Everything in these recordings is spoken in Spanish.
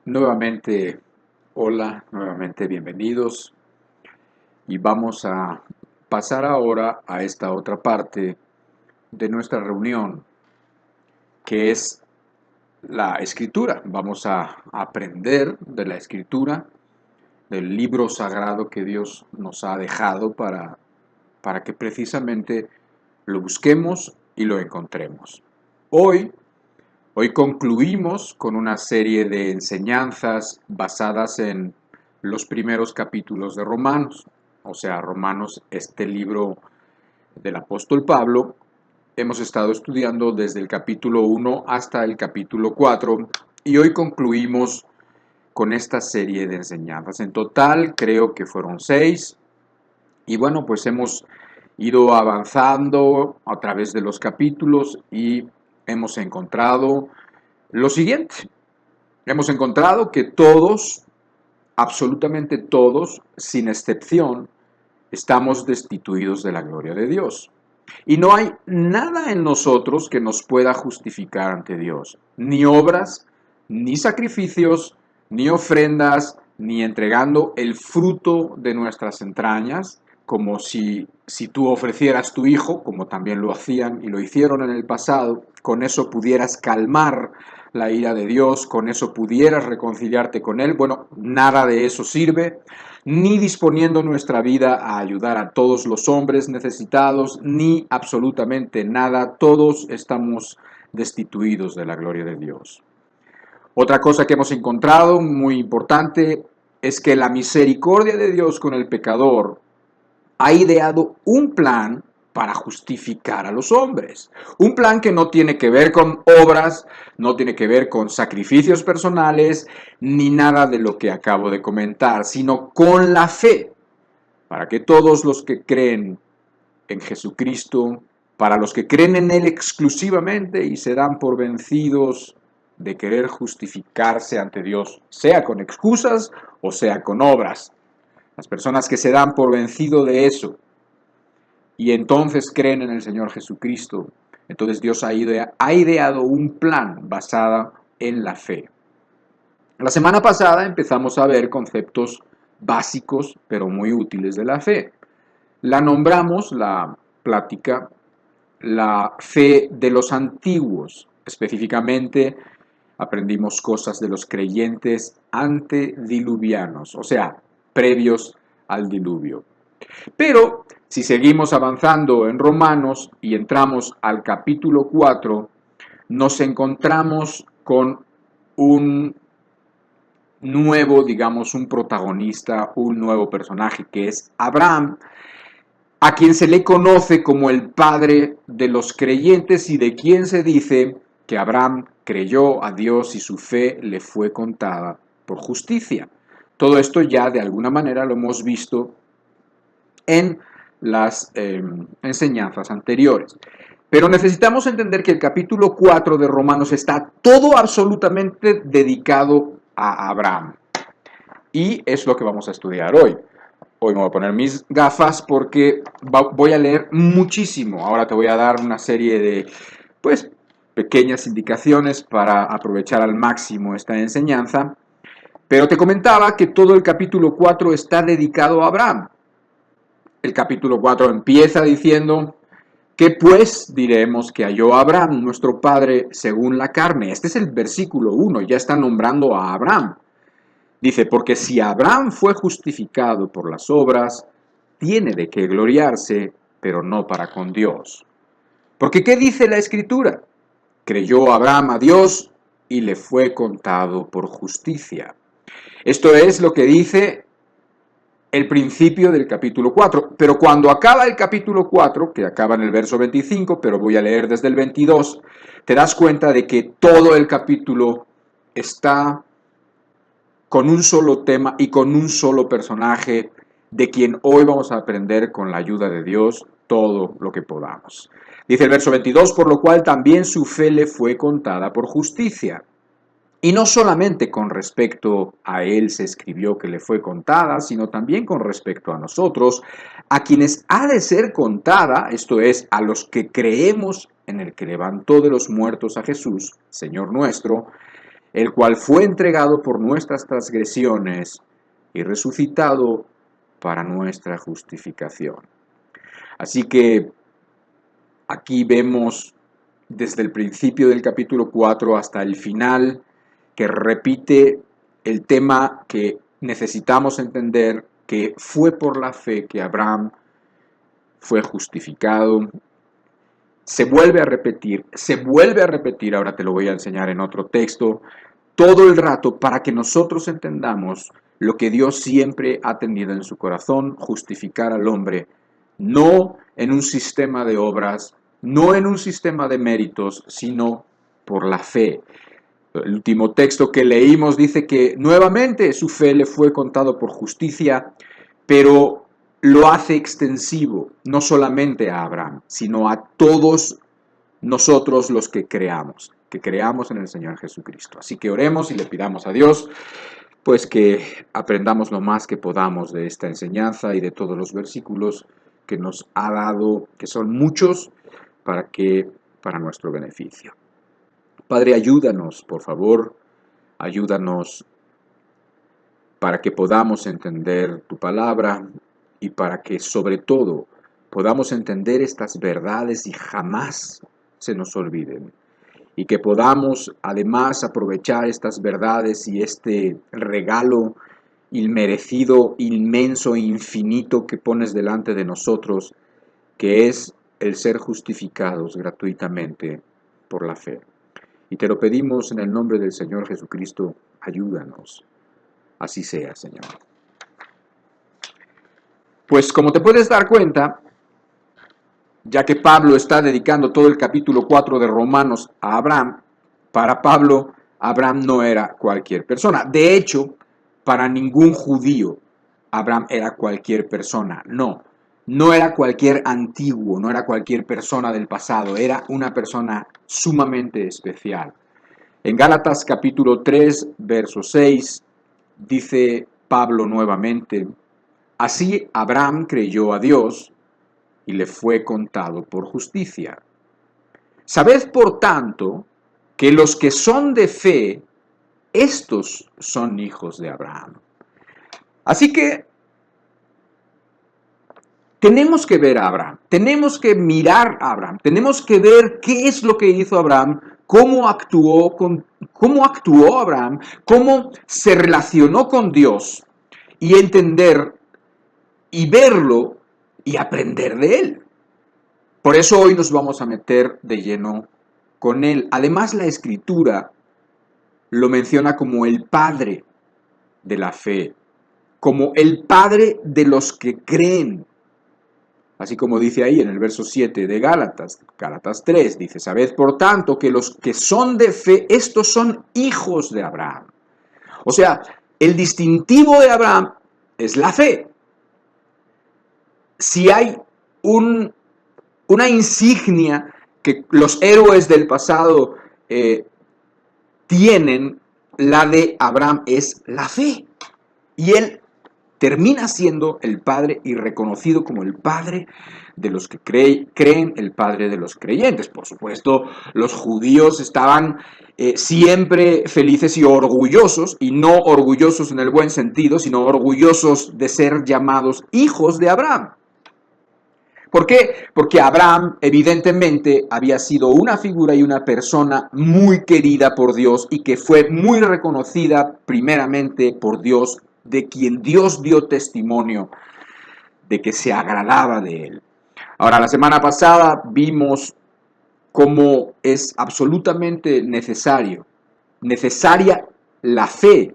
Nuevamente, hola, nuevamente bienvenidos y vamos a pasar ahora a esta otra parte de nuestra reunión, que es la escritura. Vamos a aprender de la escritura, del libro sagrado que Dios nos ha dejado para que precisamente lo busquemos y lo encontremos. Hoy concluimos con una serie de enseñanzas basadas en los primeros capítulos de Romanos. O sea, Romanos, este libro del apóstol Pablo, hemos estado estudiando desde el capítulo 1 hasta el capítulo 4 y hoy concluimos con esta serie de enseñanzas. En total creo que fueron 6 y bueno, pues hemos ido avanzando a través de los capítulos y hemos encontrado lo siguiente. Hemos encontrado que todos, absolutamente todos, sin excepción, estamos destituidos de la gloria de Dios. Y no hay nada en nosotros que nos pueda justificar ante Dios. Ni obras, ni sacrificios, ni ofrendas, ni entregando el fruto de nuestras entrañas, como si tú ofrecieras tu hijo, como también lo hacían y lo hicieron en el pasado, con eso pudieras calmar la ira de Dios, con eso pudieras reconciliarte con Él. Bueno, nada de eso sirve, ni disponiendo nuestra vida a ayudar a todos los hombres necesitados, ni absolutamente nada. Todos estamos destituidos de la gloria de Dios. Otra cosa que hemos encontrado muy importante es que la misericordia de Dios con el pecador ha ideado un plan para justificar a los hombres. Un plan que no tiene que ver con obras, no tiene que ver con sacrificios personales, ni nada de lo que acabo de comentar, sino con la fe, para que todos los que creen en Jesucristo, para los que creen en Él exclusivamente y se dan por vencidos de querer justificarse ante Dios, sea con excusas o sea con obras. Las personas que se dan por vencido de eso y entonces creen en el Señor Jesucristo, entonces Dios ha ideado un plan basado en la fe. La semana pasada empezamos a ver conceptos básicos pero muy útiles de la fe. La nombramos, la plática, la fe de los antiguos. Específicamente aprendimos cosas de los creyentes antediluvianos, o sea, previos al diluvio. Pero si seguimos avanzando en Romanos y entramos al capítulo 4, nos encontramos con un nuevo, digamos, un protagonista, un nuevo personaje, que es Abraham, a quien se le conoce como el padre de los creyentes y de quien se dice que Abraham creyó a Dios y su fe le fue contada por justicia. Todo esto ya de alguna manera lo hemos visto en las enseñanzas anteriores. Pero necesitamos entender que el capítulo 4 de Romanos está todo absolutamente dedicado a Abraham. Y es lo que vamos a estudiar hoy. Hoy me voy a poner mis gafas porque voy a leer muchísimo. Ahora te voy a dar una serie de, pues, pequeñas indicaciones para aprovechar al máximo esta enseñanza. Pero te comentaba que todo el capítulo 4 está dedicado a Abraham. El capítulo 4 empieza diciendo que pues diremos que halló a Abraham, nuestro padre, según la carne. Este es el versículo 1, ya está nombrando a Abraham. Dice, porque si Abraham fue justificado por las obras, tiene de qué gloriarse, pero no para con Dios. Porque ¿qué dice la Escritura? Creyó Abraham a Dios y le fue contado por justicia. Esto es lo que dice el principio del capítulo 4. Pero cuando acaba el capítulo 4, que acaba en el verso 25, pero voy a leer desde el 22, te das cuenta de que todo el capítulo está con un solo tema y con un solo personaje, de quien hoy vamos a aprender con la ayuda de Dios todo lo que podamos. Dice el verso 22, por lo cual también su fe le fue contada por justicia. Y no solamente con respecto a él se escribió que le fue contada, sino también con respecto a nosotros, a quienes ha de ser contada, esto es, a los que creemos en el que levantó de los muertos a Jesús, Señor nuestro, el cual fue entregado por nuestras transgresiones y resucitado para nuestra justificación. Así que aquí vemos desde el principio del capítulo 4 hasta el final que repite el tema que necesitamos entender, que fue por la fe que Abraham fue justificado. Se vuelve a repetir, ahora te lo voy a enseñar en otro texto, todo el rato para que nosotros entendamos lo que Dios siempre ha tenido en su corazón, justificar al hombre, no en un sistema de obras, no en un sistema de méritos, sino por la fe. El último texto que leímos dice que nuevamente su fe le fue contado por justicia, pero lo hace extensivo, no solamente a Abraham, sino a todos nosotros los que creamos en el Señor Jesucristo. Así que oremos y le pidamos a Dios, pues que aprendamos lo más que podamos de esta enseñanza y de todos los versículos que nos ha dado, que son muchos, para nuestro beneficio. Padre, ayúdanos, por favor, ayúdanos para que podamos entender tu palabra y para que sobre todo podamos entender estas verdades y jamás se nos olviden. Y que podamos además aprovechar estas verdades y este regalo inmerecido, inmenso e infinito que pones delante de nosotros, que es el ser justificados gratuitamente por la fe. Y te lo pedimos en el nombre del Señor Jesucristo, ayúdanos. Así sea, Señor. Pues como te puedes dar cuenta, ya que Pablo está dedicando todo el capítulo 4 de Romanos a Abraham, para Pablo, Abraham no era cualquier persona. De hecho, para ningún judío, Abraham era cualquier persona. No era cualquier antiguo, no era cualquier persona del pasado, era una persona sumamente especial. En Gálatas capítulo 3, verso 6, dice Pablo nuevamente, así Abraham creyó a Dios y le fue contado por justicia. Sabed, por tanto, que los que son de fe, estos son hijos de Abraham. Así que tenemos que ver a Abraham, tenemos que mirar a Abraham, tenemos que ver qué es lo que hizo Abraham, cómo actuó Abraham, cómo se relacionó con Dios y entender y verlo y aprender de él. Por eso hoy nos vamos a meter de lleno con él. Además, la Escritura lo menciona como el padre de la fe, como el padre de los que creen. Así como dice ahí en el verso 7 de Gálatas 3, dice, sabed por tanto que los que son de fe, estos son hijos de Abraham. O sea, el distintivo de Abraham es la fe. Si hay una insignia que los héroes del pasado tienen, la de Abraham es la fe. Y él termina siendo el padre y reconocido como el padre de los que creen, el padre de los creyentes. Por supuesto, los judíos estaban siempre felices y orgullosos, y no orgullosos en el buen sentido, sino orgullosos de ser llamados hijos de Abraham. ¿Por qué? Porque Abraham evidentemente había sido una figura y una persona muy querida por Dios y que fue muy reconocida primeramente por Dios, de quien Dios dio testimonio de que se agradaba de él. Ahora, la semana pasada vimos cómo es absolutamente necesaria la fe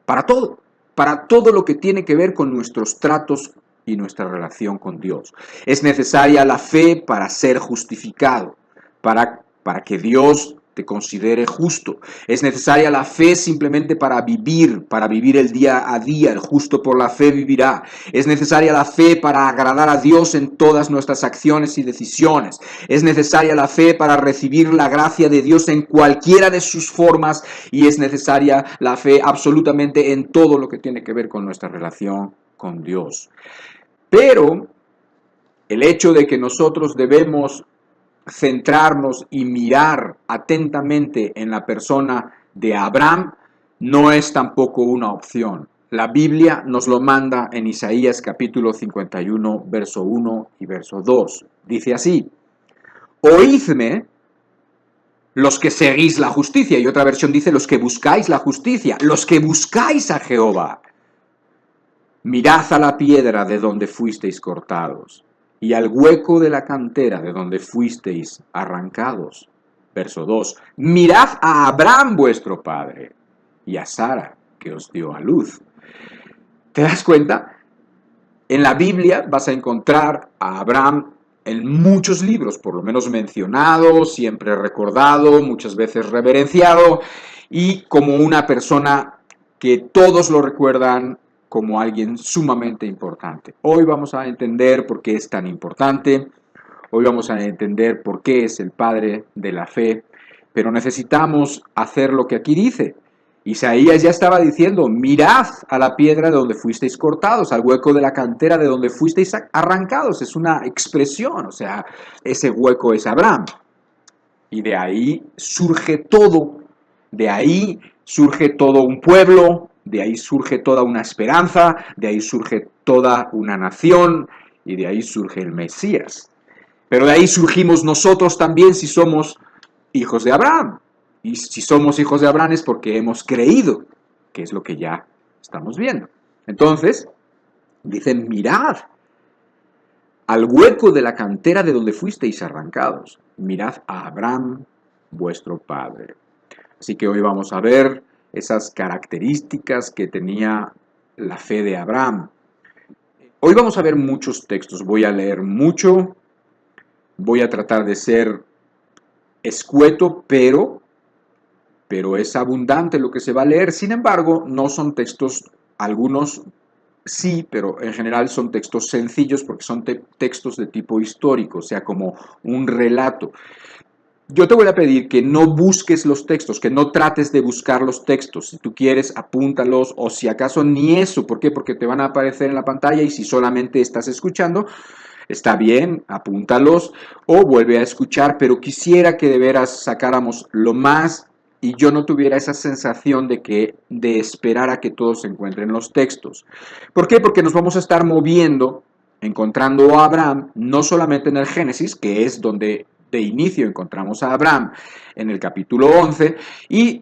para todo lo que tiene que ver con nuestros tratos y nuestra relación con Dios. Es necesaria la fe para ser justificado, para que Dios te considere justo. Es necesaria la fe simplemente para vivir el día a día. El justo por la fe vivirá. Es necesaria la fe para agradar a Dios en todas nuestras acciones y decisiones. Es necesaria la fe para recibir la gracia de Dios en cualquiera de sus formas, y es necesaria la fe absolutamente en todo lo que tiene que ver con nuestra relación con Dios. Pero el hecho de que nosotros debemos centrarnos y mirar atentamente en la persona de Abraham no es tampoco una opción. La Biblia nos lo manda en Isaías capítulo 51, verso 1 y verso 2. Dice así: oídme los que seguís la justicia. Y otra versión dice los que buscáis la justicia, los que buscáis a Jehová. Mirad a la piedra de donde fuisteis cortados, y al hueco de la cantera de donde fuisteis arrancados. Verso 2. Mirad a Abraham vuestro padre, y a Sara, que os dio a luz. ¿Te das cuenta? En la Biblia vas a encontrar a Abraham en muchos libros, por lo menos mencionado, siempre recordado, muchas veces reverenciado, y como una persona que todos lo recuerdan como alguien sumamente importante. Hoy vamos a entender por qué es tan importante, hoy vamos a entender por qué es el padre de la fe, pero necesitamos hacer lo que aquí dice. Isaías ya estaba diciendo: mirad a la piedra de donde fuisteis cortados, al hueco de la cantera de donde fuisteis arrancados. Es una expresión, o sea, ese hueco es Abraham. Y de ahí surge todo, de ahí surge todo un pueblo, de ahí surge toda una esperanza, de ahí surge toda una nación, y de ahí surge el Mesías. Pero de ahí surgimos nosotros también si somos hijos de Abraham. Y si somos hijos de Abraham es porque hemos creído, que es lo que ya estamos viendo. Entonces, dicen: mirad al hueco de la cantera de donde fuisteis arrancados. Mirad a Abraham, vuestro padre. Así que hoy vamos a ver esas características que tenía la fe de Abraham. Hoy vamos a ver muchos textos. Voy a leer mucho. Voy a tratar de ser escueto, pero es abundante lo que se va a leer. Sin embargo, no son textos, algunos sí, pero en general son textos sencillos porque son textos de tipo histórico, o sea, como un relato. Yo te voy a pedir que no busques los textos, que no trates de buscar los textos. Si tú quieres, apúntalos, o si acaso ni eso. ¿Por qué? Porque te van a aparecer en la pantalla, y si solamente estás escuchando, está bien, apúntalos o vuelve a escuchar, pero quisiera que de veras sacáramos lo más y yo no tuviera esa sensación de esperar a que todos se encuentren los textos. ¿Por qué? Porque nos vamos a estar moviendo, encontrando a Abraham, no solamente en el Génesis, que es donde de inicio encontramos a Abraham en el capítulo 11, y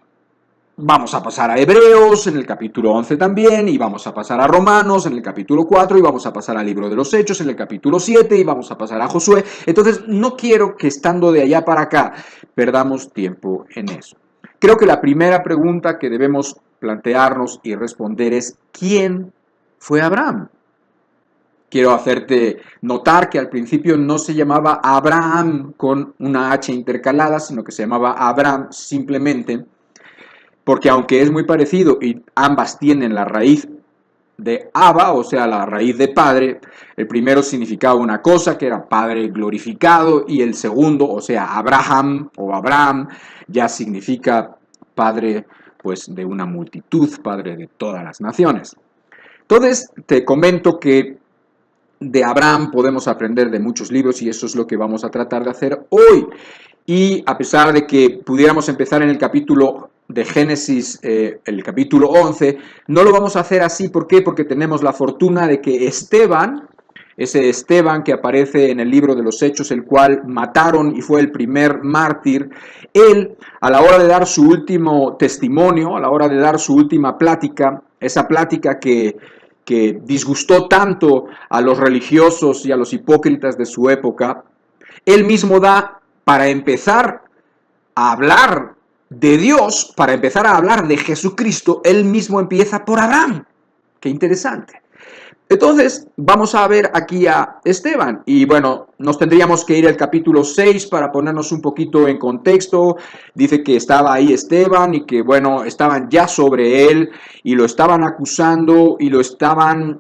vamos a pasar a Hebreos en el capítulo 11 también, y vamos a pasar a Romanos en el capítulo 4, y vamos a pasar al libro de los Hechos en el capítulo 7, y vamos a pasar a Josué. Entonces, no quiero que estando de allá para acá perdamos tiempo en eso. Creo que la primera pregunta que debemos plantearnos y responder es: ¿quién fue Abraham? Quiero hacerte notar que al principio no se llamaba Abraham con una H intercalada, sino que se llamaba Abraham simplemente, porque aunque es muy parecido y ambas tienen la raíz de Abba, o sea, la raíz de padre, el primero significaba una cosa, que era padre glorificado, y el segundo, o sea, Abraham o Abraham, ya significa padre, pues, de una multitud, padre de todas las naciones. Entonces, te comento que de Abraham podemos aprender de muchos libros, y eso es lo que vamos a tratar de hacer hoy. Y a pesar de que pudiéramos empezar en el capítulo de Génesis, el capítulo 11, no lo vamos a hacer así. ¿Por qué? Porque tenemos la fortuna de que Esteban, ese Esteban que aparece en el libro de los Hechos, el cual mataron y fue el primer mártir, él, a la hora de dar su último testimonio, a la hora de dar su última plática, esa plática que disgustó tanto a los religiosos y a los hipócritas de su época, él mismo da, para empezar a hablar de Dios, para empezar a hablar de Jesucristo, él mismo empieza por Abraham. Qué interesante. Entonces, vamos a ver aquí a Esteban, y bueno, nos tendríamos que ir al capítulo 6 para ponernos un poquito en contexto. Dice que estaba ahí Esteban y que, bueno, estaban ya sobre él y lo estaban acusando y le estaban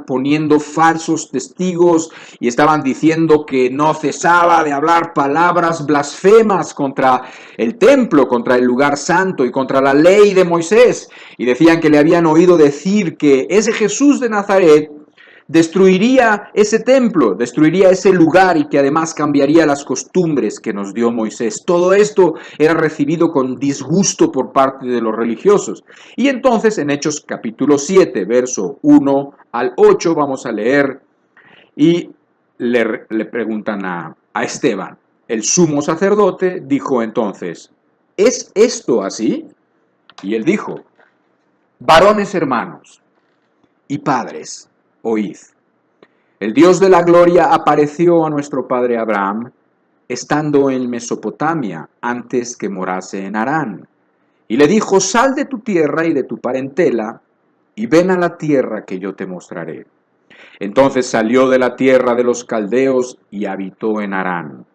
poniendo falsos testigos y estaban diciendo que no cesaba de hablar palabras blasfemas contra el templo, contra el lugar santo y contra la ley de Moisés. Y decían que le habían oído decir que ese Jesús de Nazaret destruiría ese templo, destruiría ese lugar y que además cambiaría las costumbres que nos dio Moisés. Todo esto era recibido con disgusto por parte de los religiosos. Y entonces en Hechos capítulo 7, verso 1 al 8, vamos a leer y le preguntan a Esteban. El sumo sacerdote dijo entonces, ¿es esto así? Y él dijo, varones hermanos y padres, oíd. El Dios de la gloria apareció a nuestro padre Abraham, estando en Mesopotamia, antes que morase en Harán. Y le dijo, sal de tu tierra y de tu parentela, y ven a la tierra que yo te mostraré. Entonces salió de la tierra de los caldeos y habitó en Harán.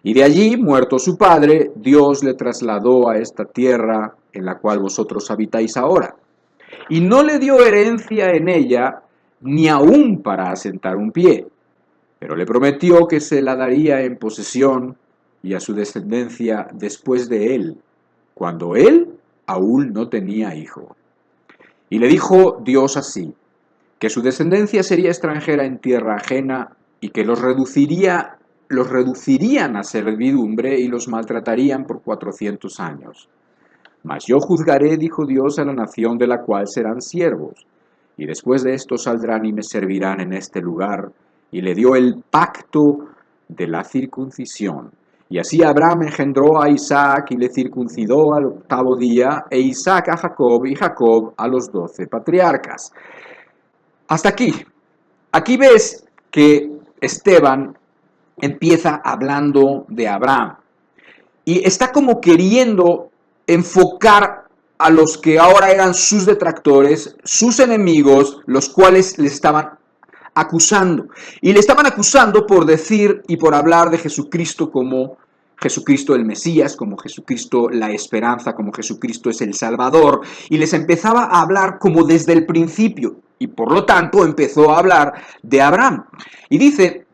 Y de allí, muerto su padre, Dios le trasladó a esta tierra en la cual vosotros habitáis ahora. Y no le dio herencia en ella, ni aún para asentar un pie, pero le prometió que se la daría en posesión y a su descendencia después de él, cuando él aún no tenía hijo. Y le dijo Dios así, que su descendencia sería extranjera en tierra ajena y que los reducirían a servidumbre y los maltratarían por 400 años. Mas yo juzgaré, dijo Dios, a la nación de la cual serán siervos, y después de esto saldrán y me servirán en este lugar, y le dio el pacto de la circuncisión. Y así Abraham engendró a Isaac y le circuncidó al 8º día, e Isaac a Jacob y Jacob a los 12 patriarcas. Hasta aquí. Aquí ves que Esteban empieza hablando de Abraham y está como queriendo enfocar a los que ahora eran sus detractores, sus enemigos, los cuales le estaban acusando. Y le estaban acusando por decir y por hablar de Jesucristo como Jesucristo el Mesías, como Jesucristo la esperanza, como Jesucristo es el Salvador. Y les empezaba a hablar como desde el principio. Y por lo tanto empezó a hablar de Abraham. Y dice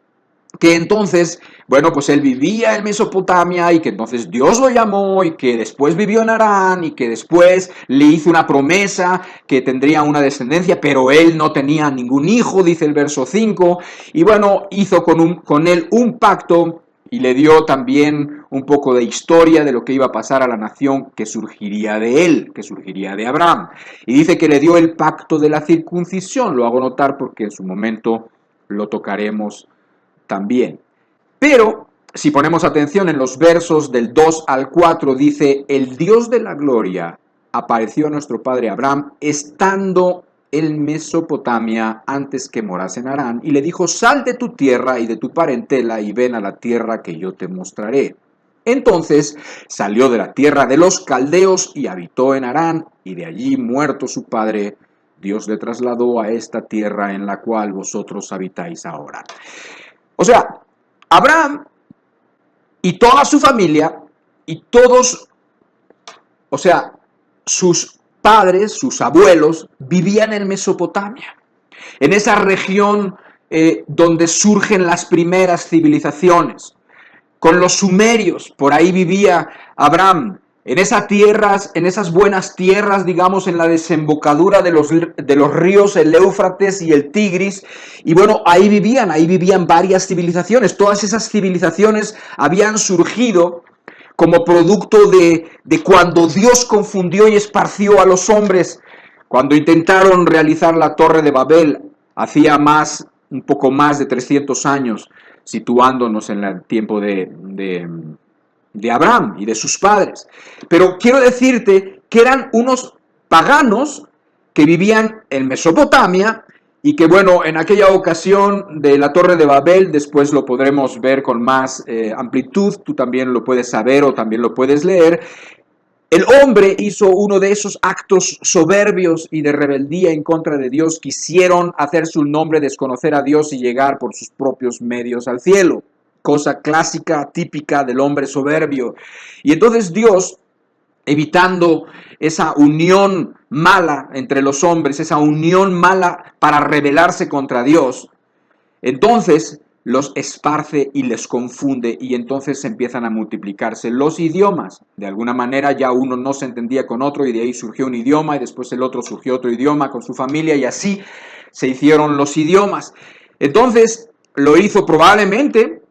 que entonces, bueno, pues él vivía en Mesopotamia y que entonces Dios lo llamó y que después vivió en Harán y que después le hizo una promesa que tendría una descendencia, pero él no tenía ningún hijo, dice el verso 5, y bueno, hizo con él un pacto y le dio también un poco de historia de lo que iba a pasar a la nación que surgiría de él, que surgiría de Abraham. Y dice que le dio el pacto de la circuncisión, lo hago notar porque en su momento lo tocaremos también. Pero, si ponemos atención en los versos del 2 al 4, dice, el Dios de la gloria apareció a nuestro padre Abraham estando en Mesopotamia antes que morase en Harán, y le dijo, sal de tu tierra y de tu parentela y ven a la tierra que yo te mostraré. Entonces salió de la tierra de los caldeos y habitó en Harán, y de allí, muerto su padre, Dios le trasladó a esta tierra en la cual vosotros habitáis ahora. O sea, Abraham y toda su familia y todos, o sea, sus padres, sus abuelos, vivían en Mesopotamia, en esa región donde surgen las primeras civilizaciones. Con los sumerios, por ahí vivía Abraham, en esas tierras, en esas buenas tierras, digamos, en la desembocadura de los ríos, el Éufrates y el Tigris, y bueno, ahí vivían varias civilizaciones. Todas esas civilizaciones habían surgido como producto de cuando Dios confundió y esparció a los hombres, cuando intentaron realizar la Torre de Babel, hacía un poco más de 300 años, situándonos en el tiempo de Abraham y de sus padres. Pero quiero decirte que eran unos paganos que vivían en Mesopotamia y que, bueno, en aquella ocasión de la Torre de Babel, después lo podremos ver con más amplitud, tú también lo puedes saber o también lo puedes leer. El hombre hizo uno de esos actos soberbios y de rebeldía en contra de Dios. Quisieron hacerse un nombre, desconocer a Dios y llegar por sus propios medios al cielo. Cosa clásica, típica del hombre soberbio. Y entonces Dios, evitando esa unión mala entre los hombres, esa unión mala para rebelarse contra Dios, entonces los esparce y les confunde y entonces empiezan a multiplicarse los idiomas. De alguna manera ya uno no se entendía con otro y de ahí surgió un idioma y después el otro surgió otro idioma con su familia y así se hicieron los idiomas. Entonces, lo hizo probablemente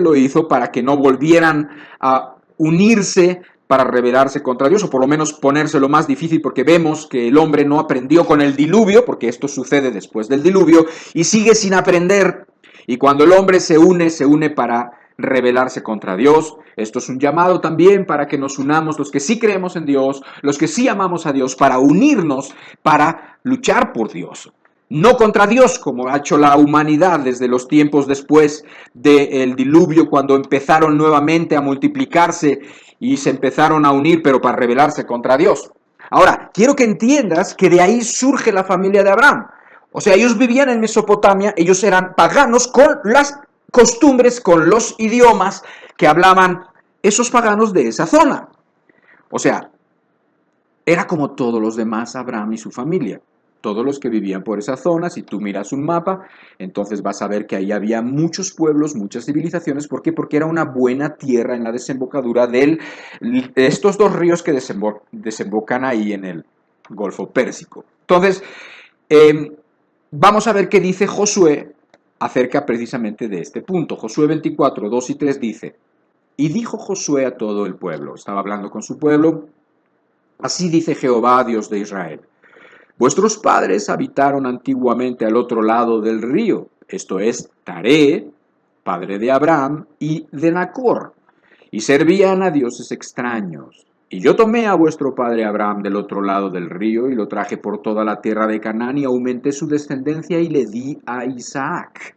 lo hizo para que no volvieran a unirse para rebelarse contra Dios, o por lo menos ponérselo más difícil, porque vemos que el hombre no aprendió con el diluvio, porque esto sucede después del diluvio, y sigue sin aprender. Y cuando el hombre se une para rebelarse contra Dios. Esto es un llamado también para que nos unamos, los que sí creemos en Dios, los que sí amamos a Dios, para unirnos, para luchar por Dios. No contra Dios, como ha hecho la humanidad desde los tiempos después del diluvio, cuando empezaron nuevamente a multiplicarse y se empezaron a unir, pero para rebelarse contra Dios. Ahora, quiero que entiendas que de ahí surge la familia de Abraham. O sea, ellos vivían en Mesopotamia, ellos eran paganos con las costumbres, con los idiomas que hablaban esos paganos de esa zona. O sea, era como todos los demás Abraham y su familia. Todos los que vivían por esa zona, si tú miras un mapa, entonces vas a ver que ahí había muchos pueblos, muchas civilizaciones. ¿Por qué? Porque era una buena tierra en la desembocadura de estos dos ríos que desembocan ahí en el Golfo Pérsico. Entonces, vamos a ver qué dice Josué acerca precisamente de este punto. Josué 24, 2 y 3 dice: y dijo Josué a todo el pueblo, estaba hablando con su pueblo, así dice Jehová, Dios de Israel: vuestros padres habitaron antiguamente al otro lado del río, esto es, Taré, padre de Abraham, y de Nacor, y servían a dioses extraños. Y yo tomé a vuestro padre Abraham del otro lado del río, y lo traje por toda la tierra de Canaán, y aumenté su descendencia, y le di a Isaac.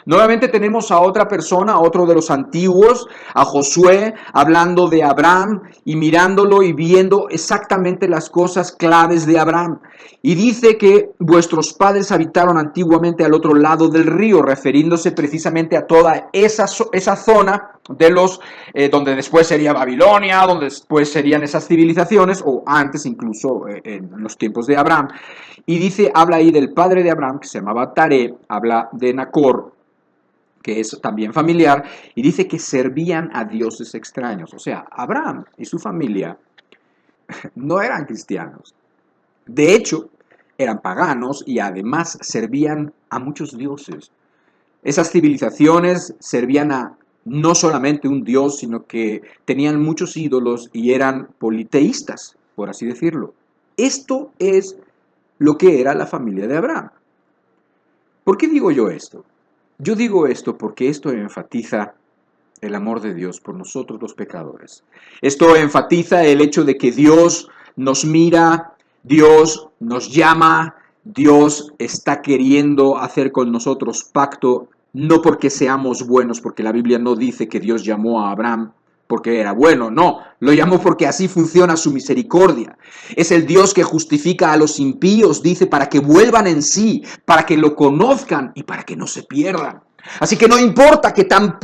Nuevamente tenemos a otra persona, a otro de los antiguos, a Josué, hablando de Abraham y mirándolo y viendo exactamente las cosas claves de Abraham. Y dice que vuestros padres habitaron antiguamente al otro lado del río, refiriéndose precisamente a toda esa zona de los, donde después sería Babilonia, donde después serían esas civilizaciones, o antes incluso en los tiempos de Abraham. Y dice, habla ahí del padre de Abraham, que se llamaba Taré, habla de Nacor, que es también familiar, y dice que servían a dioses extraños. O sea, Abraham y su familia no eran cristianos. De hecho, eran paganos y además servían a muchos dioses. Esas civilizaciones servían a no solamente un dios, sino que tenían muchos ídolos y eran politeístas, por así decirlo. Esto es lo que era la familia de Abraham. ¿Por qué digo yo esto? Yo digo esto porque esto enfatiza el amor de Dios por nosotros los pecadores. Esto enfatiza el hecho de que Dios nos mira, Dios nos llama, Dios está queriendo hacer con nosotros pacto, no porque seamos buenos, porque la Biblia no dice que Dios llamó a Abraham porque era bueno, no, lo llamó porque así funciona su misericordia. Es el Dios que justifica a los impíos, dice, para que vuelvan en sí, para que lo conozcan y para que no se pierdan. Así que no importa que tan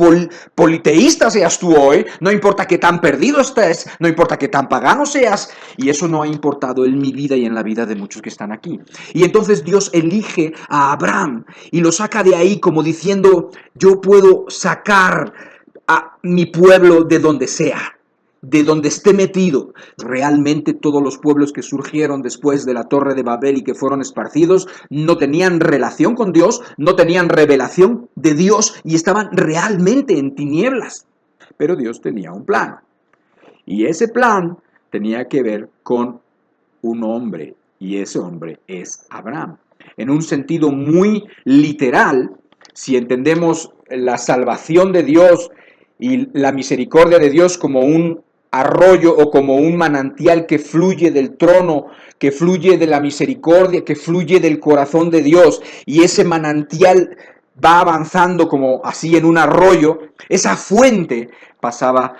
politeísta seas tú hoy, no importa que tan perdido estés, no importa que tan pagano seas, y eso no ha importado en mi vida y en la vida de muchos que están aquí. Y entonces Dios elige a Abraham y lo saca de ahí como diciendo, yo puedo sacar a mi pueblo de donde sea, de donde esté metido. Realmente todos los pueblos que surgieron después de la Torre de Babel y que fueron esparcidos no tenían relación con Dios, no tenían revelación de Dios y estaban realmente en tinieblas. Pero Dios tenía un plan. Y ese plan tenía que ver con un hombre, y ese hombre es Abraham. En un sentido muy literal, si entendemos la salvación de Dios y la misericordia de Dios como un arroyo o como un manantial que fluye del trono, que fluye de la misericordia, que fluye del corazón de Dios, y ese manantial va avanzando como así en un arroyo, esa fuente pasaba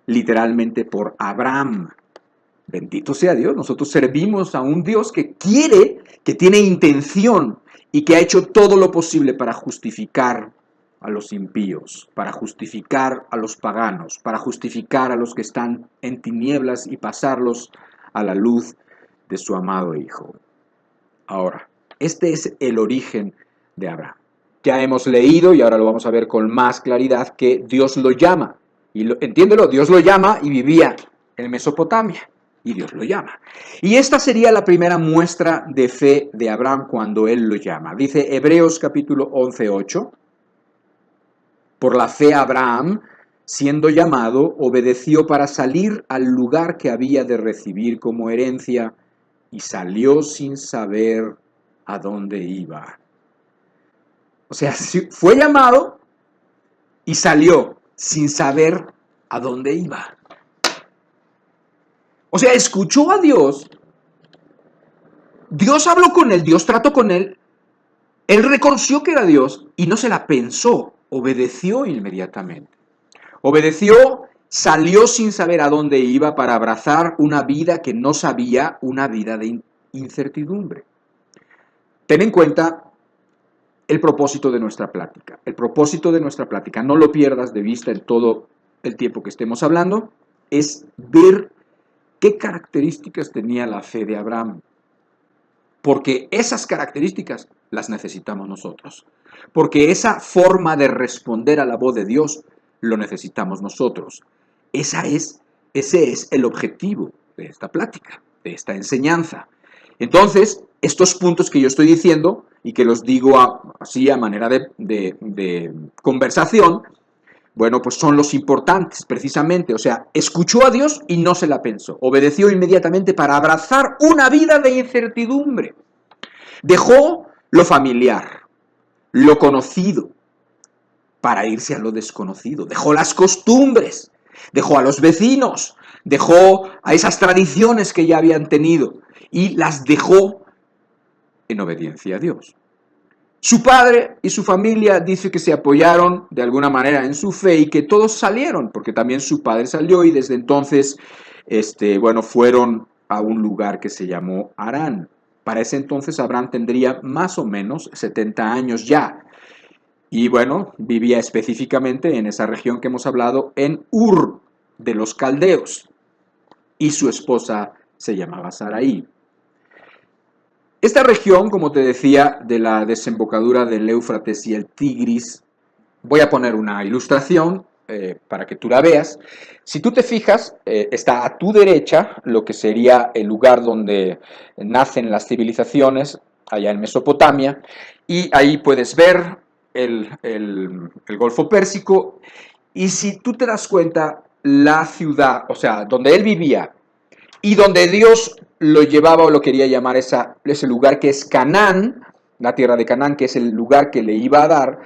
literalmente por Abraham. Bendito sea Dios, nosotros servimos a un Dios que quiere, que tiene intención y que ha hecho todo lo posible para justificar a los impíos, para justificar a los paganos, para justificar a los que están en tinieblas y pasarlos a la luz de su amado Hijo. Ahora, este es el origen de Abraham. Ya hemos leído, y ahora lo vamos a ver con más claridad, que Dios lo llama. Y entiéndelo, Dios lo llama y vivía en Mesopotamia. Y Dios lo llama. Y esta sería la primera muestra de fe de Abraham cuando él lo llama. Dice Hebreos capítulo 11:8. Por la fe Abraham, siendo llamado, obedeció para salir al lugar que había de recibir como herencia y salió sin saber a dónde iba. O sea, fue llamado y salió sin saber a dónde iba. O sea, escuchó a Dios, Dios habló con él, Dios trató con él, él reconoció que era Dios y no se la pensó, obedeció inmediatamente. Obedeció, salió sin saber a dónde iba para abrazar una vida que no sabía, una vida de incertidumbre. Ten en cuenta el propósito de nuestra plática. El propósito de nuestra plática, no lo pierdas de vista en todo el tiempo que estemos hablando, es ver qué características tenía la fe de Abraham. Porque esas características las necesitamos nosotros. Porque esa forma de responder a la voz de Dios lo necesitamos nosotros. Ese es el objetivo de esta plática, de esta enseñanza. Entonces, estos puntos que yo estoy diciendo y que los digo así a manera de conversación, bueno, pues son los importantes, precisamente. O sea, escuchó a Dios y no se la pensó. Obedeció inmediatamente para abrazar una vida de incertidumbre. Dejó lo familiar, lo conocido, para irse a lo desconocido. Dejó las costumbres, dejó a los vecinos, dejó a esas tradiciones que ya habían tenido y las dejó en obediencia a Dios. Su padre y su familia dice que se apoyaron de alguna manera en su fe y que todos salieron, porque también su padre salió y desde entonces, fueron a un lugar que se llamó Harán. Para ese entonces Abraham tendría más o menos 70 años ya. Y bueno, vivía específicamente en esa región que hemos hablado, en Ur de los Caldeos. Y su esposa se llamaba Sarai. Esta región, como te decía, de la desembocadura del Éufrates y el Tigris, voy a poner una ilustración para que tú la veas. Si tú te fijas, está a tu derecha lo que sería el lugar donde nacen las civilizaciones, allá en Mesopotamia, y ahí puedes ver el Golfo Pérsico, y si tú te das cuenta, la ciudad, o sea, donde él vivía, y donde Dios lo llevaba o lo quería llamar ese lugar que es Canaán, la tierra de Canaán, que es el lugar que le iba a dar,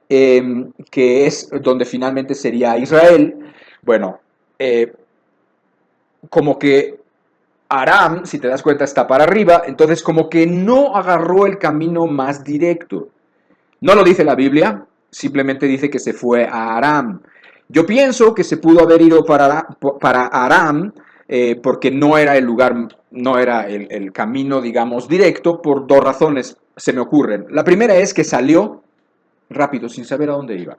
que es donde finalmente sería Israel. Bueno, como que Aram, si te das cuenta, está para arriba, entonces como que no agarró el camino más directo. No lo dice la Biblia, simplemente dice que se fue a Aram. Yo pienso que se pudo haber ido para Aram, porque no era el lugar, no era el camino, digamos, directo, por dos razones se me ocurren. La primera es que salió rápido, sin saber a dónde iba.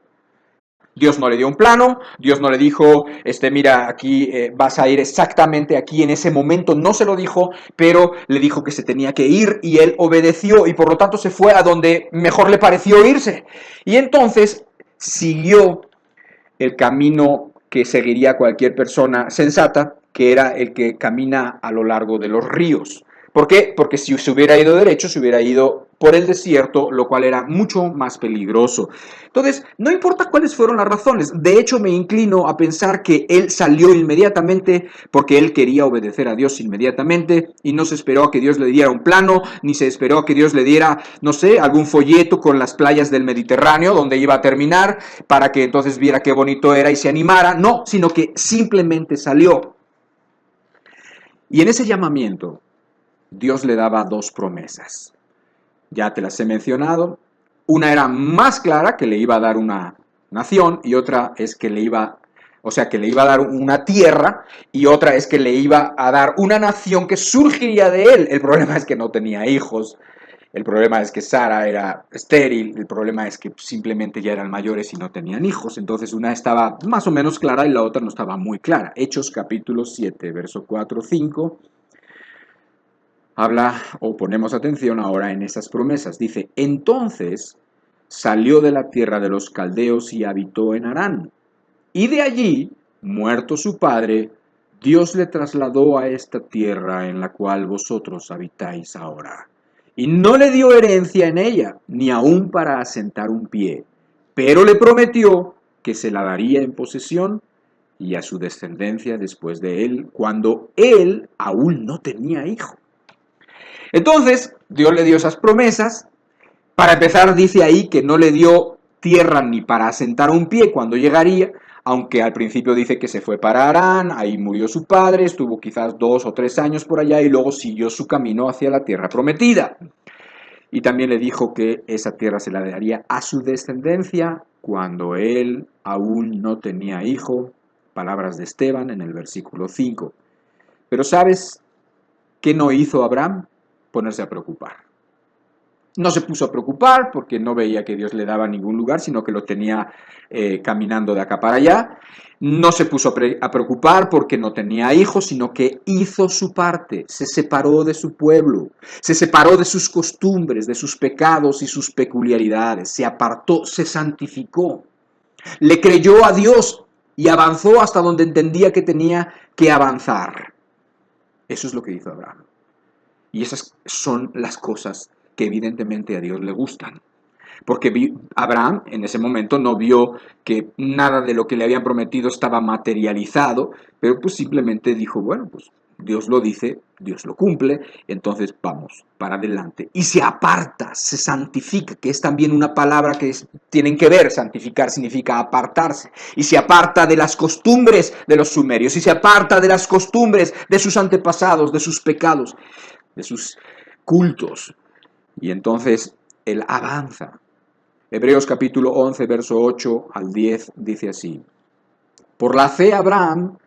Dios no le dio un plano, Dios no le dijo, mira, aquí vas a ir exactamente aquí en ese momento, no se lo dijo, pero le dijo que se tenía que ir y él obedeció y por lo tanto se fue a donde mejor le pareció irse. Y entonces siguió el camino que seguiría cualquier persona sensata, que era el que camina a lo largo de los ríos. ¿Por qué? Porque si se hubiera ido derecho, se hubiera ido por el desierto, lo cual era mucho más peligroso. Entonces, no importa cuáles fueron las razones, de hecho me inclino a pensar que él salió inmediatamente porque él quería obedecer a Dios inmediatamente y no se esperó a que Dios le diera un plano, ni se esperó a que Dios le diera, no sé, algún folleto con las playas del Mediterráneo donde iba a terminar para que entonces viera qué bonito era y se animara. No, sino que simplemente salió. Y en ese llamamiento, Dios le daba dos promesas. Ya te las he mencionado. Una era más clara, que le iba a dar una nación, y otra es que le iba a dar una tierra, y otra es que le iba a dar una nación que surgiría de él. El problema es que no tenía hijos, el problema es que Sara era estéril, el problema es que simplemente ya eran mayores y no tenían hijos. Entonces una estaba más o menos clara y la otra no estaba muy clara. Hechos capítulo 7, verso 4-5. Habla o ponemos atención ahora en esas promesas. Dice, entonces salió de la tierra de los caldeos y habitó en Harán. Y de allí, muerto su padre, Dios le trasladó a esta tierra en la cual vosotros habitáis ahora. Y no le dio herencia en ella, ni aun para asentar un pie, pero le prometió que se la daría en posesión y a su descendencia después de él, cuando él aún no tenía hijo. Entonces, Dios le dio esas promesas. Para empezar, dice ahí que no le dio tierra ni para asentar un pie cuando llegaría, aunque al principio dice que se fue para Harán, ahí murió su padre, estuvo quizás 2 o 3 años por allá y luego siguió su camino hacia la tierra prometida. Y también le dijo que esa tierra se la daría a su descendencia cuando él aún no tenía hijo, palabras de Esteban en el versículo 5. Pero ¿sabes qué no hizo Abraham? Ponerse a preocupar. No se puso a preocupar porque no veía que Dios le daba ningún lugar, sino que lo tenía caminando de acá para allá. No se puso a preocupar porque no tenía hijos, sino que hizo su parte, se separó de su pueblo, se separó de sus costumbres, de sus pecados y sus peculiaridades, se apartó, se santificó, le creyó a Dios y avanzó hasta donde entendía que tenía que avanzar. Eso es lo que hizo Abraham. Y esas son las cosas que evidentemente a Dios le gustan. Porque Abraham en ese momento no vio que nada de lo que le habían prometido estaba materializado, pero pues simplemente dijo, bueno, pues Dios lo dice, Dios lo cumple, entonces vamos para adelante. Y se aparta, se santifica, que es también una palabra que tienen que ver, santificar significa apartarse. Y se aparta de las costumbres de los sumerios, y se aparta de las costumbres de sus antepasados, de sus pecados, de sus cultos. Y entonces él avanza. Hebreos capítulo 11, verso 8 al 10 dice así: Por la fe Abraham,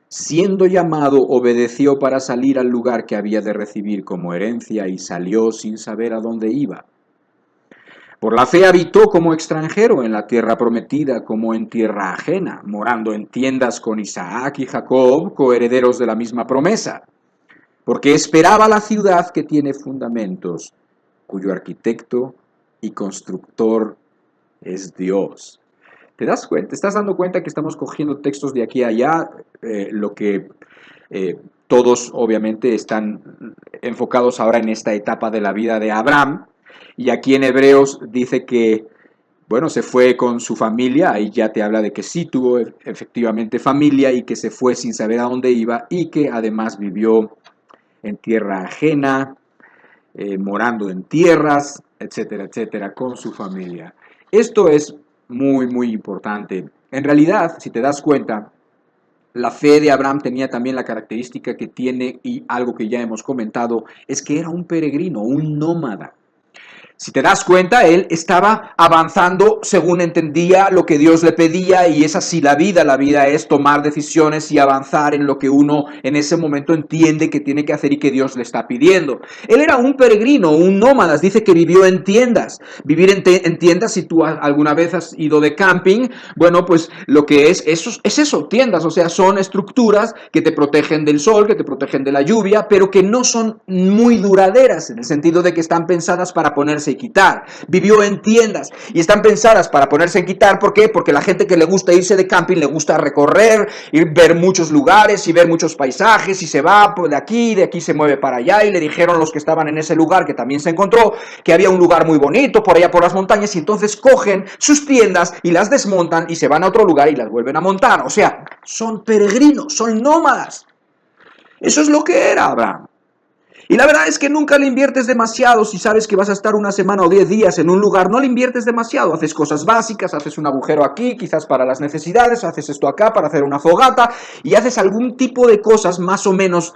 siendo llamado, obedeció para salir al lugar que había de recibir como herencia y salió sin saber a dónde iba. Por la fe habitó como extranjero en la tierra prometida, como en tierra ajena, morando en tiendas con Isaac y Jacob, coherederos de la misma promesa, porque esperaba la ciudad que tiene fundamentos, cuyo arquitecto y constructor es Dios. ¿Te das cuenta? ¿Te estás dando cuenta que estamos cogiendo textos de aquí a allá? Lo que todos obviamente están enfocados ahora en esta etapa de la vida de Abraham. Y aquí en Hebreos dice que, bueno, se fue con su familia, ahí ya te habla de que sí tuvo efectivamente familia y que se fue sin saber a dónde iba y que además vivió en tierra ajena, morando en tierras, etcétera, etcétera, con su familia. Esto es muy, muy importante. En realidad, si te das cuenta, la fe de Abraham tenía también la característica que tiene, y algo que ya hemos comentado, es que era un peregrino, un nómada. Si te das cuenta, él estaba avanzando según entendía lo que Dios le pedía, y es así la vida. La vida es tomar decisiones y avanzar en lo que uno en ese momento entiende que tiene que hacer y que Dios le está pidiendo. Él era un peregrino, un nómada, dice que vivió en tiendas. Vivir en tiendas, si tú alguna vez has ido de camping, bueno, pues lo que es eso, tiendas, o sea, son estructuras que te protegen del sol, que te protegen de la lluvia, pero que no son muy duraderas, en el sentido de que están pensadas para ponerse y quitar. Vivió en tiendas y están pensadas para ponerse y quitar. ¿Por qué? Porque la gente que le gusta irse de camping, le gusta recorrer, ir ver muchos lugares y ver muchos paisajes, y se va de aquí se mueve para allá, y le dijeron los que estaban en ese lugar, que también se encontró, que había un lugar muy bonito por allá por las montañas, y entonces cogen sus tiendas y las desmontan y se van a otro lugar y las vuelven a montar. O sea, son peregrinos, son nómadas. Eso es lo que era Abraham. Y la verdad es que nunca le inviertes demasiado. Si sabes que vas a estar una semana o 10 días en un lugar, no le inviertes demasiado. Haces cosas básicas, haces un agujero aquí, quizás para las necesidades, haces esto acá para hacer una fogata, y haces algún tipo de cosas más o menos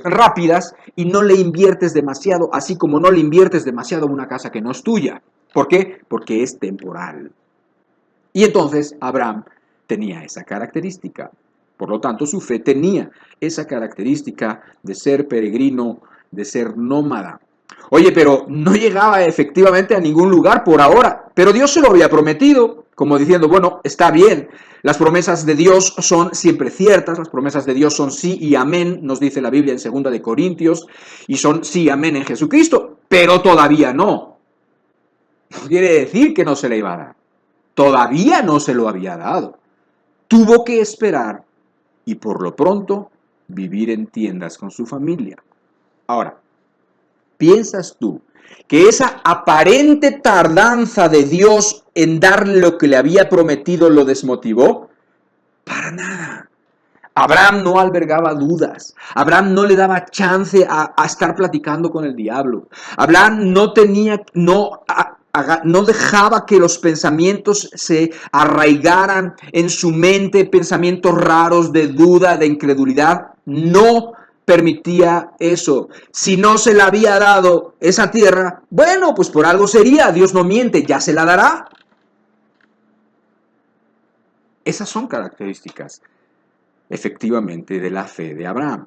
rápidas, y no le inviertes demasiado, así como no le inviertes demasiado a una casa que no es tuya. ¿Por qué? Porque es temporal. Y entonces Abraham tenía esa característica. Por lo tanto, su fe tenía esa característica de ser peregrino, de ser nómada. Oye, pero no llegaba efectivamente a ningún lugar por ahora, pero Dios se lo había prometido, como diciendo, bueno, está bien, las promesas de Dios son siempre ciertas, las promesas de Dios son sí y amén, nos dice la Biblia en 2 de Corintios, y son sí y amén en Jesucristo, pero todavía no. No quiere decir que no se le iba a dar. Todavía no se lo había dado. Tuvo que esperar, y por lo pronto vivir en tiendas con su familia. Ahora, ¿piensas tú que esa aparente tardanza de Dios en darle lo que le había prometido lo desmotivó? Para nada. Abraham no albergaba dudas. Abraham no le daba chance a estar platicando con el diablo. Abraham no dejaba que los pensamientos se arraigaran en su mente, pensamientos raros de duda, de incredulidad. No permitía eso. Si no se le había dado esa tierra, bueno, pues por algo sería. Dios no miente, ya se la dará. Esas son características efectivamente de la fe de Abraham.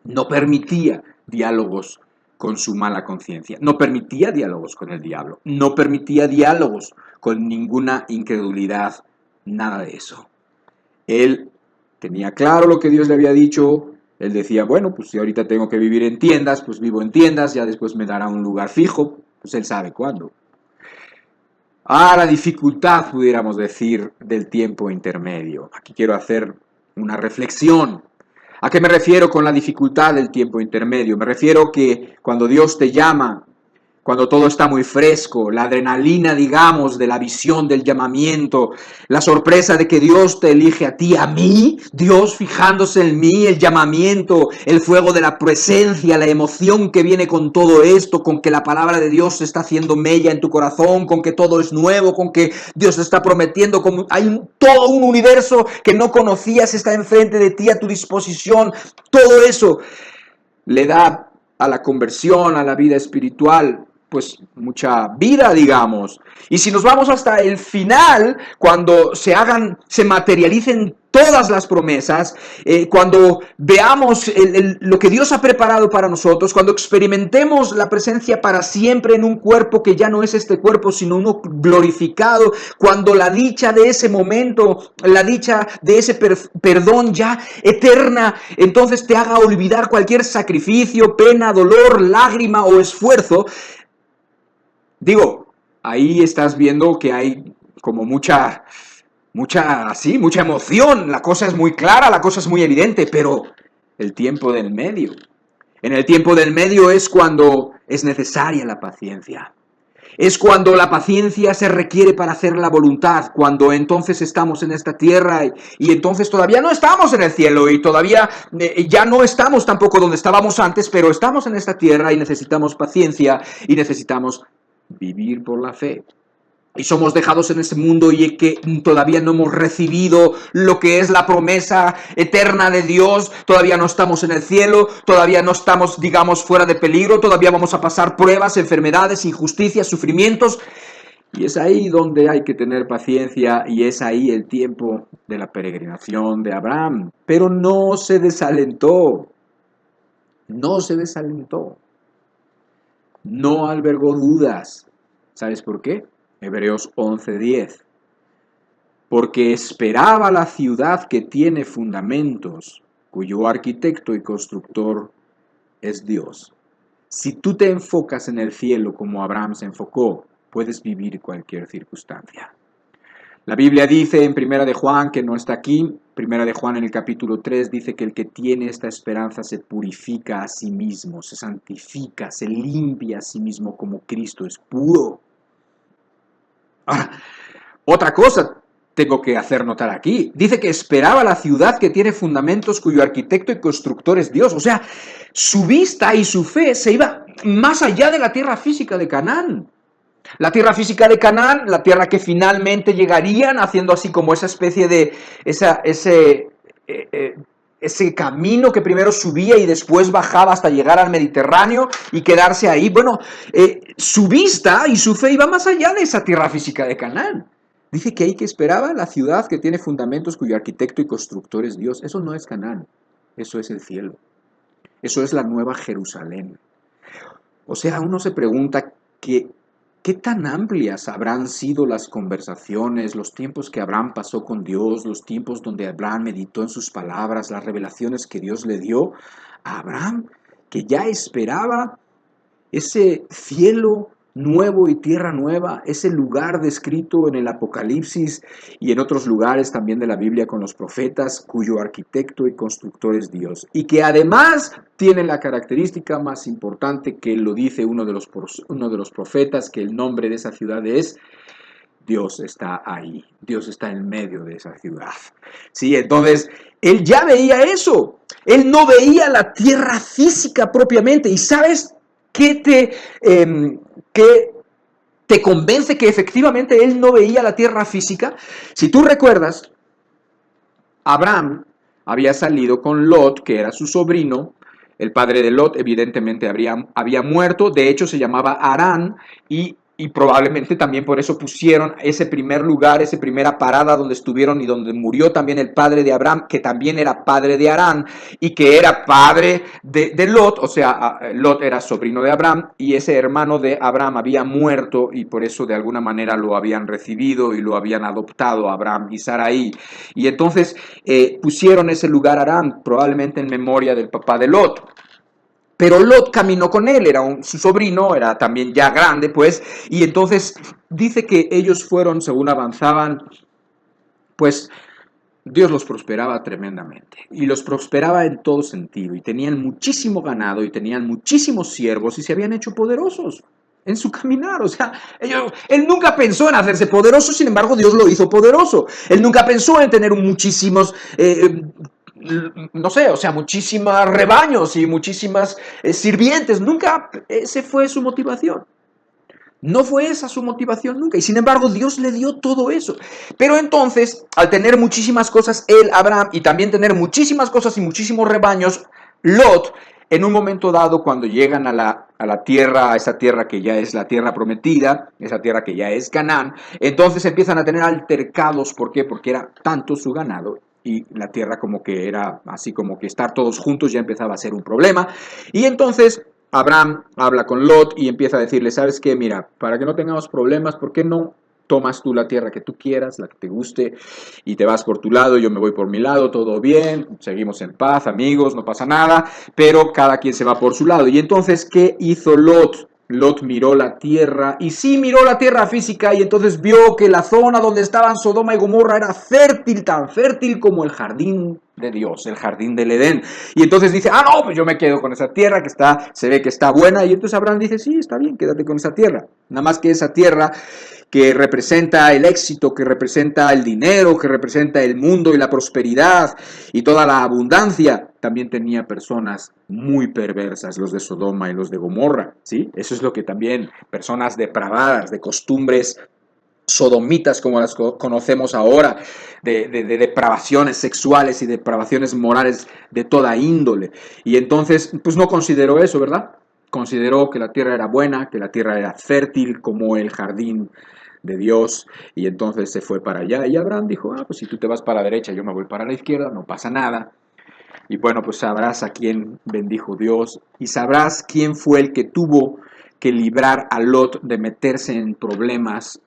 No permitía diálogos con su mala conciencia, no permitía diálogos con el diablo, no permitía diálogos con ninguna incredulidad, nada de eso. Él tenía claro lo que Dios le había dicho, él decía, bueno, pues si ahorita tengo que vivir en tiendas, pues vivo en tiendas, ya después me dará un lugar fijo, pues él sabe cuándo. La dificultad, pudiéramos decir, del tiempo intermedio. Aquí quiero hacer una reflexión. ¿A qué me refiero con la dificultad del tiempo intermedio? Me refiero que cuando Dios te llama, cuando todo está muy fresco, la adrenalina, digamos, de la visión del llamamiento, la sorpresa de que Dios te elige a ti, a mí, Dios fijándose en mí, el llamamiento, el fuego de la presencia, la emoción que viene con todo esto, con que la palabra de Dios se está haciendo mella en tu corazón, con que todo es nuevo, con que Dios te está prometiendo, todo un universo que no conocías está enfrente de ti, a tu disposición, todo eso le da a la conversión, a la vida espiritual, pues mucha vida, digamos. Y si nos vamos hasta el final, cuando se materialicen todas las promesas, cuando veamos lo que Dios ha preparado para nosotros, cuando experimentemos la presencia para siempre en un cuerpo que ya no es este cuerpo, sino uno glorificado, cuando la dicha de ese momento, la dicha de ese perdón ya eterna, entonces te haga olvidar cualquier sacrificio, pena, dolor, lágrima o esfuerzo. Digo, ahí estás viendo que hay como mucha emoción, la cosa es muy clara, la cosa es muy evidente, pero el tiempo del medio. En el tiempo del medio es cuando es necesaria la paciencia. Es cuando la paciencia se requiere para hacer la voluntad, cuando entonces estamos en esta tierra y entonces todavía no estamos en el cielo y todavía ya no estamos tampoco donde estábamos antes, pero estamos en esta tierra y necesitamos paciencia y necesitamos vivir por la fe. Y somos dejados en ese mundo y que todavía no hemos recibido lo que es la promesa eterna de Dios, todavía no estamos en el cielo, todavía no estamos, digamos, fuera de peligro, todavía vamos a pasar pruebas, enfermedades, injusticias, sufrimientos. Y es ahí donde hay que tener paciencia y es ahí el tiempo de la peregrinación de Abraham. Pero no se desalentó, no se desalentó, no albergó dudas. ¿Sabes por qué? Hebreos 11:10. Porque esperaba la ciudad que tiene fundamentos, cuyo arquitecto y constructor es Dios. Si tú te enfocas en el cielo como Abraham se enfocó, puedes vivir cualquier circunstancia. La Biblia dice en Primera de Juan, que no está aquí, Primera de Juan en el capítulo 3, dice que el que tiene esta esperanza se purifica a sí mismo, se santifica, se limpia a sí mismo como Cristo es puro. Ahora, otra cosa tengo que hacer notar aquí. Dice que esperaba la ciudad que tiene fundamentos cuyo arquitecto y constructor es Dios. O sea, su vista y su fe se iba más allá de la tierra física de Canaán. La tierra física de Canaán, la tierra que finalmente llegarían, haciendo así como esa especie de ese camino que primero subía y después bajaba hasta llegar al Mediterráneo y quedarse ahí. Bueno, su vista y su fe iba más allá de esa tierra física de Canaán. Dice que hay que esperaba la ciudad que tiene fundamentos cuyo arquitecto y constructor es Dios. Eso no es Canaán, eso es el cielo. Eso es la nueva Jerusalén. O sea, uno se pregunta ¿qué tan amplias habrán sido las conversaciones, los tiempos que Abraham pasó con Dios, los tiempos donde Abraham meditó en sus palabras, las revelaciones que Dios le dio a Abraham, que ya esperaba ese cielo nuevo y tierra nueva, ese lugar descrito en el Apocalipsis y en otros lugares también de la Biblia con los profetas, cuyo arquitecto y constructor es Dios, y que además tiene la característica más importante que lo dice uno de los profetas, que el nombre de esa ciudad es Dios está ahí, Dios está en medio de esa ciudad. Sí, entonces él ya veía eso, él no veía la tierra física propiamente. ¿Y sabes qué qué te convence que efectivamente él no veía la tierra física? Si tú recuerdas, Abraham había salido con Lot, que era su sobrino. El padre de Lot evidentemente había muerto, de hecho se llamaba Harán, y probablemente también por eso pusieron ese primer lugar, esa primera parada donde estuvieron y donde murió también el padre de Abraham, que también era padre de Harán y que era padre de Lot. O sea, Lot era sobrino de Abraham y ese hermano de Abraham había muerto y por eso de alguna manera lo habían recibido y lo habían adoptado Abraham y Sarai. Y entonces pusieron ese lugar Harán, probablemente en memoria del papá de Lot. Pero Lot caminó con él, era su sobrino, era también ya grande, pues, y entonces dice que ellos fueron, según avanzaban, pues Dios los prosperaba tremendamente, y los prosperaba en todo sentido, y tenían muchísimo ganado, y tenían muchísimos siervos, y se habían hecho poderosos en su caminar. O sea, él nunca pensó en hacerse poderoso, sin embargo Dios lo hizo poderoso. Él nunca pensó en tener muchísimos no sé, o sea, muchísimos rebaños y muchísimas sirvientes. Nunca ese fue su motivación. No fue esa su motivación nunca. Y sin embargo, Dios le dio todo eso. Pero entonces, al tener muchísimas cosas, él, Abraham, y también tener muchísimas cosas y muchísimos rebaños, Lot, en un momento dado, cuando llegan a la tierra, a esa tierra que ya es la tierra prometida, esa tierra que ya es Canaán, entonces empiezan a tener altercados. ¿Por qué? Porque era tanto su ganado y la tierra como que era así como que estar todos juntos ya empezaba a ser un problema. Y entonces Abraham habla con Lot y empieza a decirle, ¿sabes qué? Mira, para que no tengamos problemas, ¿por qué no tomas tú la tierra que tú quieras, la que te guste, y te vas por tu lado, yo me voy por mi lado, todo bien, seguimos en paz, amigos, no pasa nada, pero cada quien se va por su lado? Y entonces, ¿qué hizo Lot? Lot miró la tierra, y sí miró la tierra física, y entonces vio que la zona donde estaban Sodoma y Gomorra era fértil, tan fértil como el jardín de Dios, el jardín del Edén. Y entonces dice, no, pues yo me quedo con esa tierra que se ve que está buena. Y entonces Abraham dice, sí, está bien, quédate con esa tierra. Nada más que esa tierra que representa el éxito, que representa el dinero, que representa el mundo y la prosperidad y toda la abundancia, también tenía personas muy perversas, los de Sodoma y los de Gomorra, ¿sí? Eso es lo que también, personas depravadas, de costumbres sodomitas como las conocemos ahora, de depravaciones sexuales y depravaciones morales de toda índole. Y entonces, pues no consideró eso, ¿verdad? Consideró que la tierra era buena, que la tierra era fértil como el jardín de Dios, y entonces se fue para allá. Y Abraham dijo, pues si tú te vas para la derecha, yo me voy para la izquierda, no pasa nada. Y bueno, pues sabrás a quién bendijo Dios, y sabrás quién fue el que tuvo que librar a Lot de meterse en problemas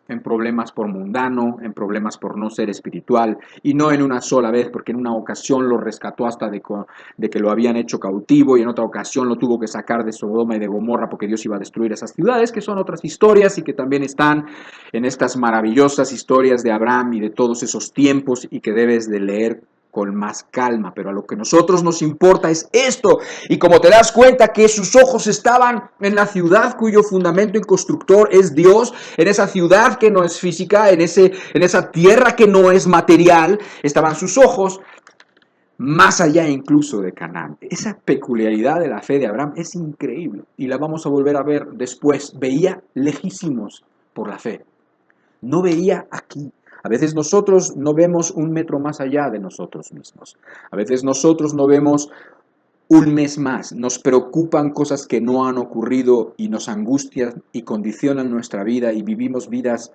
por mundano, en problemas por no ser espiritual, y no en una sola vez, porque en una ocasión lo rescató hasta de que lo habían hecho cautivo, y en otra ocasión lo tuvo que sacar de Sodoma y de Gomorra porque Dios iba a destruir esas ciudades, que son otras historias y que también están en estas maravillosas historias de Abraham y de todos esos tiempos, y que debes de leer con más calma. Pero a lo que a nosotros nos importa es esto. Y como te das cuenta que sus ojos estaban en la ciudad cuyo fundamento y constructor es Dios, en esa ciudad que no es física, en esa tierra que no es material, estaban sus ojos más allá incluso de Canaán. Esa peculiaridad de la fe de Abraham es increíble y la vamos a volver a ver después. Veía lejísimos por la fe. No veía aquí. A veces nosotros no vemos un metro más allá de nosotros mismos. A veces nosotros no vemos un mes más. Nos preocupan cosas que no han ocurrido y nos angustian y condicionan nuestra vida, y vivimos vidas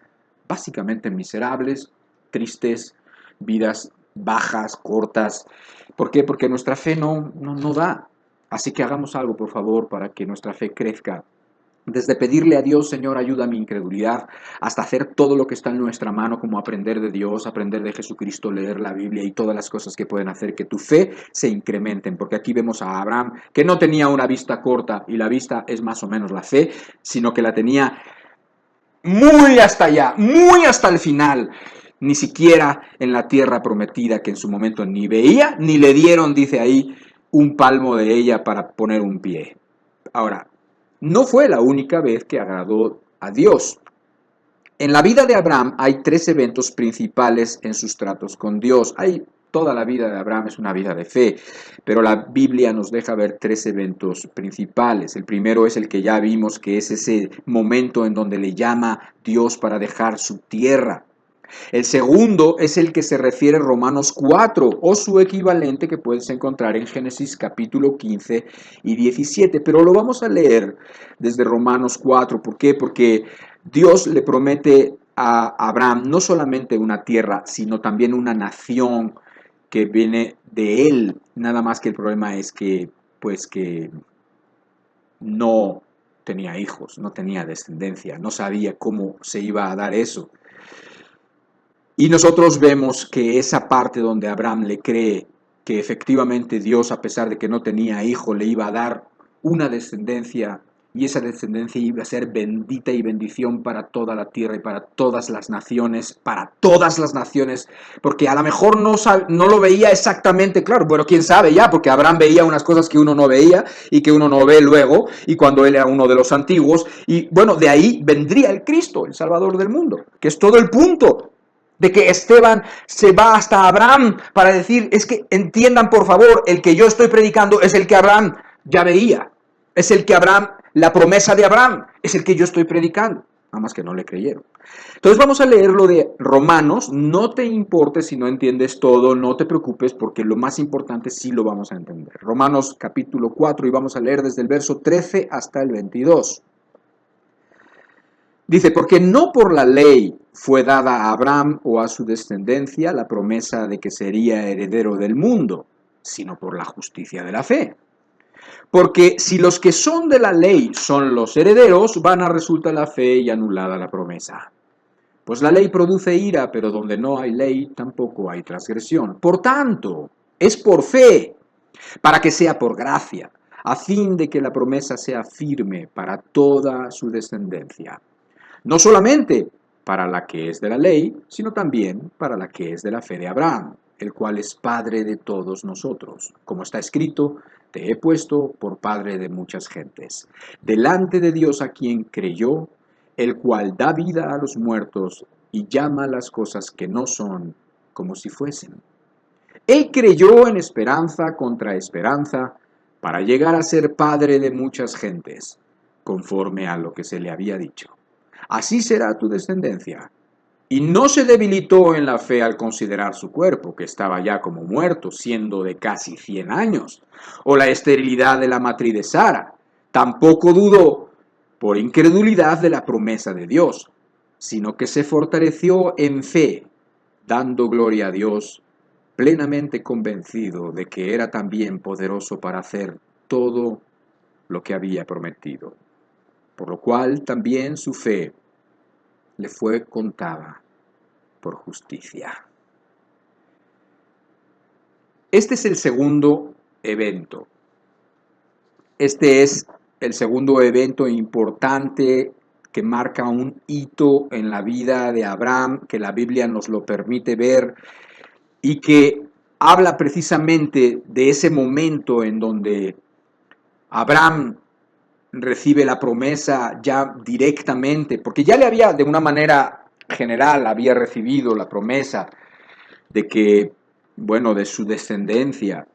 básicamente miserables, tristes, vidas bajas, cortas. ¿Por qué? Porque nuestra fe no da. Así que hagamos algo, por favor, para que nuestra fe crezca. Desde pedirle a Dios, Señor, ayuda a mi incredulidad, hasta hacer todo lo que está en nuestra mano, como aprender de Dios, aprender de Jesucristo, leer la Biblia y todas las cosas que pueden hacer que tu fe se incrementen. Porque aquí vemos a Abraham, que no tenía una vista corta, y la vista es más o menos la fe, sino que la tenía muy hasta allá, muy hasta el final, ni siquiera en la tierra prometida que en su momento ni veía, ni le dieron, dice ahí, un palmo de ella para poner un pie. Ahora, no fue la única vez que agradó a Dios. En la vida de Abraham hay tres eventos principales en sus tratos con Dios. Toda la vida de Abraham es una vida de fe, pero la Biblia nos deja ver tres eventos principales. El primero es el que ya vimos, que es ese momento en donde le llama Dios para dejar su tierra. El segundo es el que se refiere a Romanos 4 o su equivalente que puedes encontrar en Génesis capítulo 15 y 17, pero lo vamos a leer desde Romanos 4. ¿Por qué? Porque Dios le promete a Abraham no solamente una tierra, sino también una nación que viene de él. Nada más que el problema es que, pues que no tenía hijos, no tenía descendencia, no sabía cómo se iba a dar eso. Y nosotros vemos que esa parte donde Abraham le cree que efectivamente Dios, a pesar de que no tenía hijo, le iba a dar una descendencia, y esa descendencia iba a ser bendita y bendición para toda la tierra y para todas las naciones, porque a lo mejor no lo veía exactamente claro, bueno, quién sabe ya, porque Abraham veía unas cosas que uno no veía y que uno no ve luego, y cuando él era uno de los antiguos, y bueno, de ahí vendría el Cristo, el Salvador del mundo, que es todo el punto de que Esteban se va hasta Abraham para decir, es que entiendan por favor, el que yo estoy predicando es el que Abraham ya veía, es el que Abraham, la promesa de Abraham, es el que yo estoy predicando, nada más que no le creyeron. Entonces vamos a leer lo de Romanos, no te importe si no entiendes todo, no te preocupes porque lo más importante sí lo vamos a entender. Romanos capítulo 4 y vamos a leer desde el verso 13 hasta el 22. Dice, porque no por la ley fue dada a Abraham o a su descendencia la promesa de que sería heredero del mundo, sino por la justicia de la fe. Porque si los que son de la ley son los herederos, vana resulta la fe y anulada la promesa. Pues la ley produce ira, pero donde no hay ley tampoco hay transgresión. Por tanto, es por fe, para que sea por gracia, a fin de que la promesa sea firme para toda su descendencia. No solamente para la que es de la ley, sino también para la que es de la fe de Abraham, el cual es Padre de todos nosotros. Como está escrito, te he puesto por Padre de muchas gentes, delante de Dios a quien creyó, el cual da vida a los muertos y llama las cosas que no son como si fuesen. Él creyó en esperanza contra esperanza para llegar a ser Padre de muchas gentes, conforme a lo que se le había dicho. Así será tu descendencia. Y no se debilitó en la fe al considerar su cuerpo, que estaba ya como muerto, siendo de casi 100 años, o la esterilidad de la matriz de Sara. Tampoco dudó por incredulidad de la promesa de Dios, sino que se fortaleció en fe, dando gloria a Dios, plenamente convencido de que era también poderoso para hacer todo lo que había prometido. Por lo cual también su fe le fue contada por justicia. Este es el segundo evento. Este es el segundo evento importante que marca un hito en la vida de Abraham, que la Biblia nos lo permite ver y que habla precisamente de ese momento en donde Abraham recibe la promesa ya directamente, porque ya le había, de una manera general, había recibido la promesa de que, bueno, de su descendencia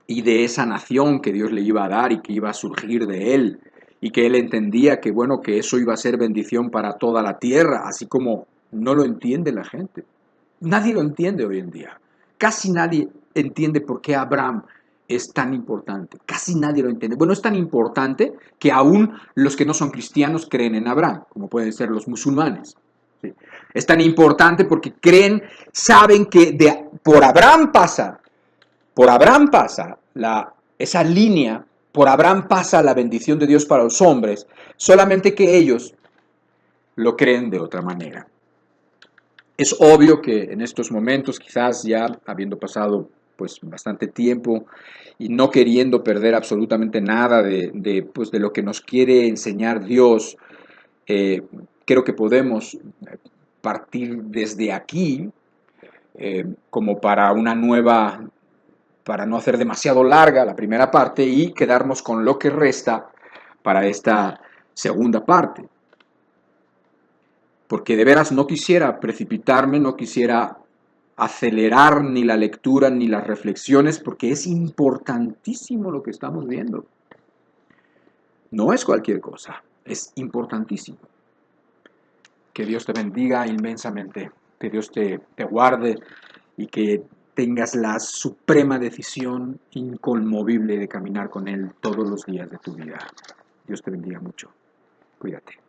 y de esa nación que Dios le iba a dar y que iba a surgir de él, y que él entendía que, bueno, que eso iba a ser bendición para toda la tierra, así como no lo entiende la gente. Nadie lo entiende hoy en día. Casi nadie entiende por qué Abraham es tan importante. Casi nadie lo entiende. Bueno, es tan importante que aún los que no son cristianos creen en Abraham, como pueden ser los musulmanes. ¿Sí? Es tan importante porque creen, saben que por Abraham pasa esa línea, por Abraham pasa la bendición de Dios para los hombres, solamente que ellos lo creen de otra manera. Es obvio que en estos momentos, quizás ya habiendo pasado pues bastante tiempo y no queriendo perder absolutamente nada pues, de lo que nos quiere enseñar Dios, creo que podemos partir desde aquí como para una nueva, para no hacer demasiado larga la primera parte y quedarnos con lo que resta para esta segunda parte. Porque de veras no quisiera precipitarme, no quisiera acelerar ni la lectura ni las reflexiones, porque es importantísimo lo que estamos viendo. No es cualquier cosa, es importantísimo. Que Dios te bendiga inmensamente, que Dios te guarde y que tengas la suprema decisión inconmovible de caminar con Él todos los días de tu vida. Dios te bendiga mucho. Cuídate.